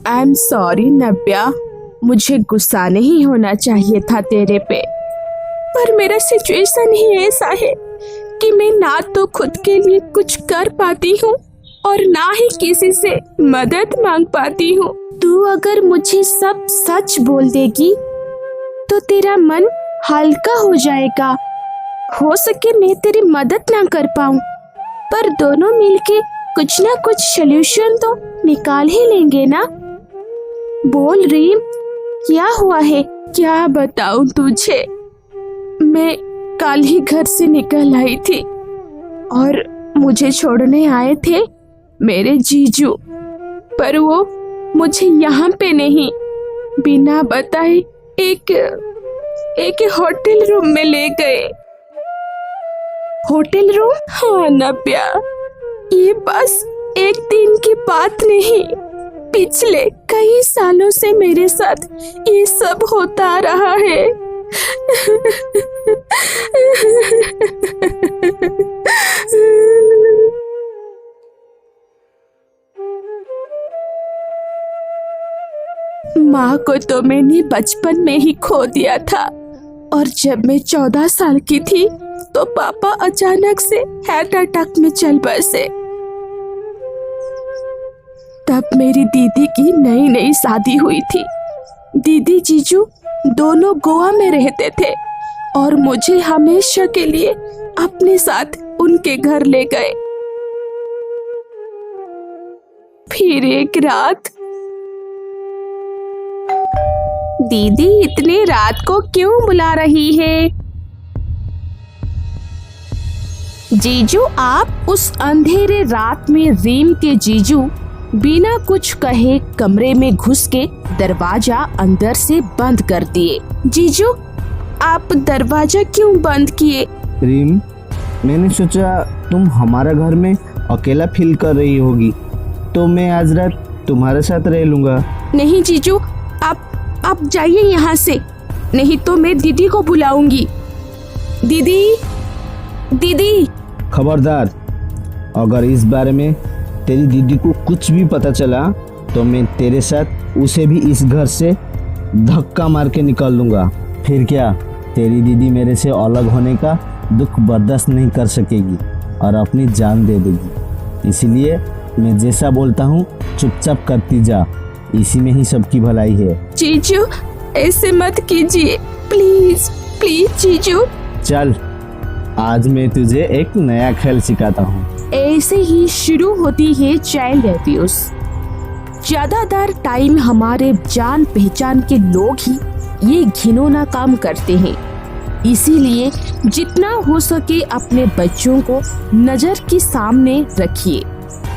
I am sorry नव्या, मुझे गुस्सा नहीं होना चाहिए था तेरे पे, पर मेरा सिचुएशन ही ऐसा है कि मैं ना तो खुद के लिए कुछ कर पाती हूँ और ना ही किसी से मदद मांग पाती हूँ। तू अगर मुझे सब सच बोल देगी तो तेरा मन हल्का हो जाएगा। हो सके मैं तेरी मदद ना कर पाऊँ, पर दोनों मिलके कुछ ना कुछ सलूशन तो निकाल ही लेंगे ना। बोल रीम, क्या हुआ है? क्या बताऊं तुझे, मैं कल ही घर से निकल आई थी और मुझे छोड़ने आए थे मेरे जीजू, पर वो मुझे यहाँ पे नहीं, बिना बताए एक होटल रूम में ले गए। Hotel room? हाँ नव्या, ये बस एक दिन की बात नहीं, पिछले कई सालों से मेरे साथ ये सब होता आ रहा है। माँ को तो मैंने बचपन में ही खो दिया था और जब मैं 14 साल की थी तो पापा अचानक से हार्ट अटैक में चल बसे। तब मेरी दीदी की नई नई शादी हुई थी। दीदी जीजू दोनों गोवा में रहते थे और मुझे हमेशा के लिए अपने साथ उनके घर ले गए। फिर एक रात, दीदी इतने रात को क्यों बुला रही है? जीजू, आप उस अंधेरे रात में रीम के जीजू बिना कुछ कहे कमरे में घुस के दरवाजा अंदर से बंद कर दिए। जीजू, आप दरवाजा क्यों बंद किए? रीम, मैंने सोचा तुम हमारा घर में अकेला फील कर रही होगी, तो मैं आज रात तुम्हारे साथ रह लूंगा। नहीं जीजू, आप जाइए यहाँ से, नहीं तो मैं दीदी को बुलाऊंगी। दीदी, दीदी। खबरदार, अगर इस बारे में तेरी दीदी को कुछ भी पता चला तो मैं तेरे साथ उसे भी इस घर से धक्का मार के निकाल दूंगा। फिर क्या, तेरी दीदी मेरे से अलग होने का दुख बर्दाश्त नहीं कर सकेगी और अपनी जान दे देगी। इसलिए मैं जैसा बोलता हूँ चुपचाप करती जा, इसी में ही सबकी भलाई है। जीजू, ऐसे मत कीजिए, प्लीज प्लीज जीजू। चल, आज मैं तुझे एक नया खेल सिखाता हूँ। ऐसे ही शुरू होती है चाइल्ड अब्यूज। ज्यादातर टाइम हमारे जान पहचान के लोग ही ये घिनौना काम करते हैं, इसीलिए जितना हो सके अपने बच्चों को नजर के सामने रखिए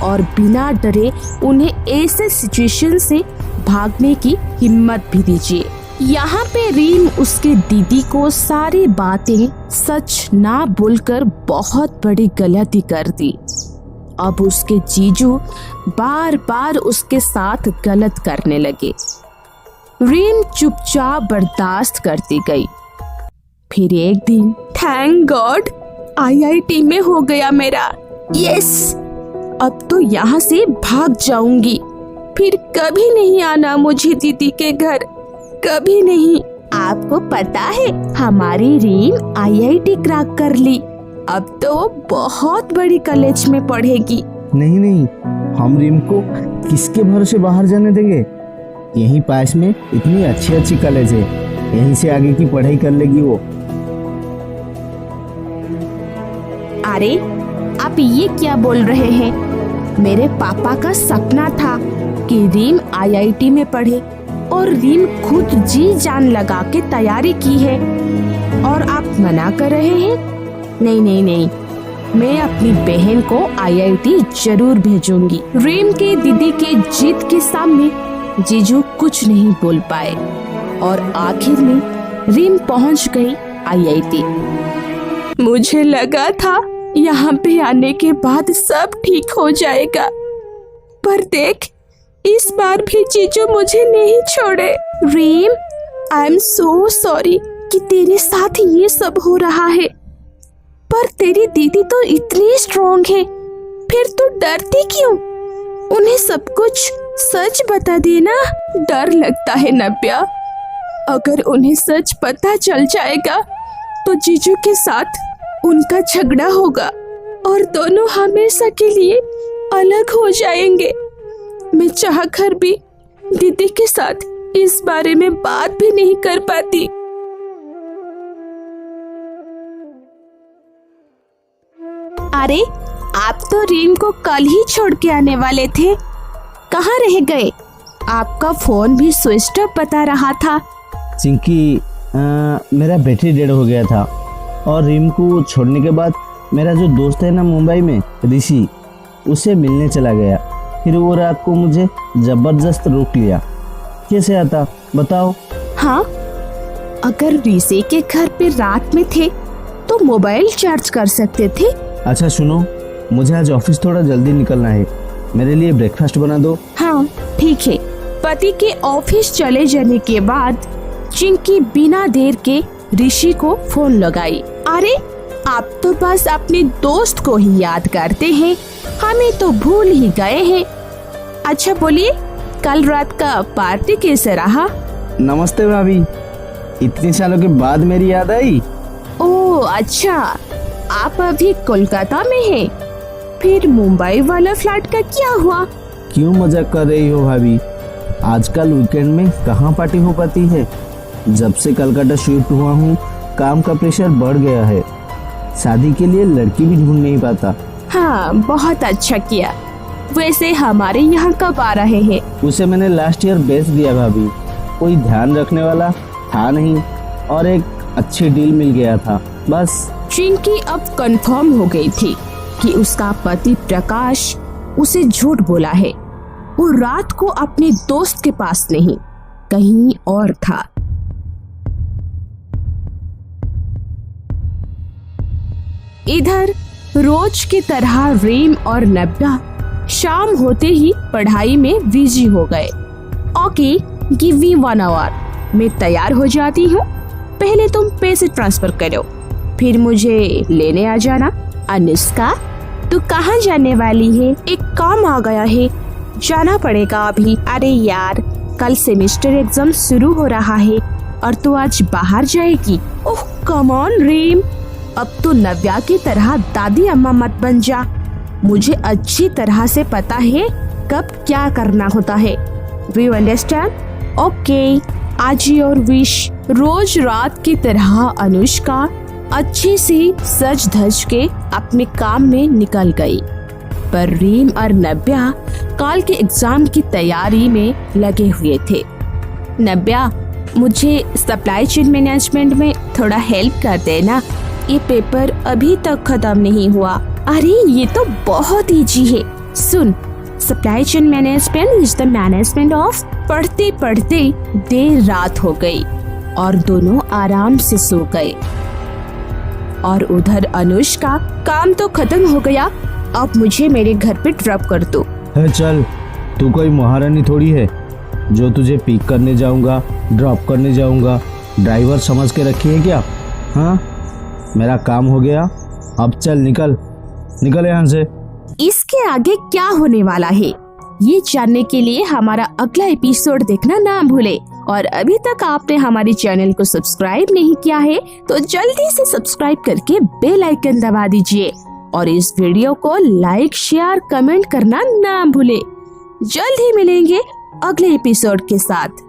और बिना डरे उन्हें ऐसे सिचुएशन से भागने की हिम्मत भी दीजिए। यहाँ पे रीम उसके दीदी को सारी बातें सच ना बोलकर बहुत बड़ी गलती कर दी। अब उसके जीजू बार बार उसके साथ गलत करने लगे। रीम चुपचाप बर्दाश्त करती गई। फिर एक दिन, थैंक गॉड, आईआईटी में हो गया मेरा, यस, अब तो यहाँ से भाग जाऊंगी। फिर कभी नहीं आना मुझे दीदी के घर, कभी नहीं। आपको पता है हमारी रीम आईआईटी क्रैक कर ली, अब तो वो बहुत बड़ी कॉलेज में पढ़ेगी। नहीं नहीं, हम रीम को किसके भरोसे बाहर जाने देंगे? यहीं पास में इतनी अच्छी अच्छी कॉलेज है, यहीं से आगे की पढ़ाई कर लेगी वो। अरे आप ये क्या बोल रहे हैं? मेरे पापा का सपना था कि रीम आईआईटी में पढ़े और रीम खुद जी जान लगा के तैयारी की है और आप मना कर रहे हैं? नहीं नहीं नहीं, मैं अपनी बहन को आईआईटी जरूर भेजूंगी। रीम के दीदी के जिद के सामने जीजू कुछ नहीं बोल पाए और आखिर में रीम पहुंच गई आईआईटी। मुझे लगा था यहाँ पे आने के बाद सब ठीक हो जाएगा, पर देख, इस बार भी जीजू मुझे नहीं छोड़े। रीम, आई एम सो सॉरी कि तेरे साथ ये सब हो रहा है, पर तेरी दीदी तो इतनी स्ट्रॉन्ग है, फिर तू डरती क्यों? उन्हें सब कुछ सच बता देना। डर लगता है नव्या, अगर उन्हें सच पता चल जाएगा तो जीजू के साथ उनका झगड़ा होगा और दोनों हमेशा के लिए अलग हो जाएंगे। मैं चाहकर भी दीदी के साथ इस बारे में बात भी नहीं कर पाती। अरे आप तो रीम को कल ही छोड़ के आने वाले थे, कहाँ रह गए? आपका फोन भी स्विच ऑफ बता रहा था। चिंकी, मेरा बैटरी डेड हो गया था और रिम को छोड़ने के बाद मेरा जो दोस्त है ना मुंबई में, ऋषि, उसे मिलने चला गया। फिर वो रात को मुझे जबरदस्त रोक लिया। कैसे आता बताओ? हाँ, अगर ऋषि के घर पे रात में थे तो मोबाइल चार्ज कर सकते थे। अच्छा सुनो, मुझे आज ऑफिस थोड़ा जल्दी निकलना है, मेरे लिए ब्रेकफास्ट बना दो। हाँ ठीक है। पति के ऑफिस चले जाने के बाद चिंकी बिना देर के ऋषि को फोन लगाई। अरे आप तो बस अपने दोस्त को ही याद करते हैं, हमें तो भूल ही गए हैं। अच्छा बोलिए, कल रात का पार्टी कैसे रहा? नमस्ते भाभी, इतने सालों के बाद मेरी याद आई। ओह अच्छा, आप अभी कोलकाता में हैं। फिर मुंबई वाला फ्लैट का क्या हुआ? क्यों मजाक कर रही हो भाभी? आजकल वीकेंड में कहाँ पार्टी हो पाती है। जब से कलकत्ता शिफ्ट हुआ हूँ, काम का प्रेशर बढ़ गया है। शादी के लिए लड़की भी ढूंढ नहीं पाता। हाँ बहुत अच्छा किया। वैसे हमारे यहाँ कब आ रहे हैं? उसे मैंने लास्ट ईयर बेच दिया भाभी, कोई ध्यान रखने वाला था नहीं और एक अच्छी डील मिल गया था बस। चिंकी अब कंफर्म हो गई थी कि उसका पति प्रकाश उसे झूठ बोला है। वो रात को अपने दोस्त के पास नहीं, कहीं और था। इधर रोज की तरह रीम और नब्या शाम होते ही पढ़ाई में बिजी हो गए। ओके, गिव मी 1 आवर, मैं तैयार हो जाती हूँ। पहले तुम पैसे ट्रांसफर करो, फिर मुझे लेने आ जाना। अनुष्का, तू कहाँ जाने वाली है? एक काम आ गया है, जाना पड़ेगा अभी। अरे यार, कल सेमेस्टर एग्जाम शुरू हो रहा है और तू आज बाहर जाएगी। ओह कम ऑन रीम, अब तो नव्या की तरह दादी अम्मा मत बन जा। मुझे अच्छी तरह से पता है कब क्या करना होता है। Do you understand? ओके, आज योर विश। रोज रात की तरह अनुष्का अच्छी सी सज धज के अपने काम में निकल गई, पर रीम और नव्या कल के एग्जाम की तैयारी में लगे हुए थे। नव्या, मुझे सप्लाई चेन मैनेजमेंट में थोड़ा हेल्प कर देना, ये पेपर अभी तक खत्म नहीं हुआ। अरे ये तो बहुत इजी है, सुन। Supply chain management is the management of. पढ़ते पढ़ते देर रात हो गई और दोनों आराम से सो गए। और उधर अनुष्का, काम तो खत्म हो गया, अब मुझे मेरे घर पे ड्रॉप कर दो। है चल, तू कोई महारानी थोड़ी है जो तुझे पिक करने जाऊंगा, ड्रॉप करने जाऊंगा। ड्राइवर समझ के रखी है क्या? हाँ, मेरा काम हो गया, अब चल निकल निकल यहाँ से। इसके आगे क्या होने वाला है, ये जानने के लिए हमारा अगला एपिसोड देखना ना भूले। और अभी तक आपने हमारे चैनल को सब्सक्राइब नहीं किया है तो जल्दी से सब्सक्राइब करके बेल आइकन दबा दीजिए और इस वीडियो को लाइक, शेयर, कमेंट करना ना भूले। जल्द ही मिलेंगे अगले एपिसोड के साथ।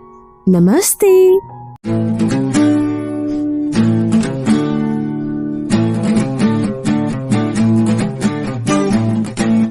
नमस्ते।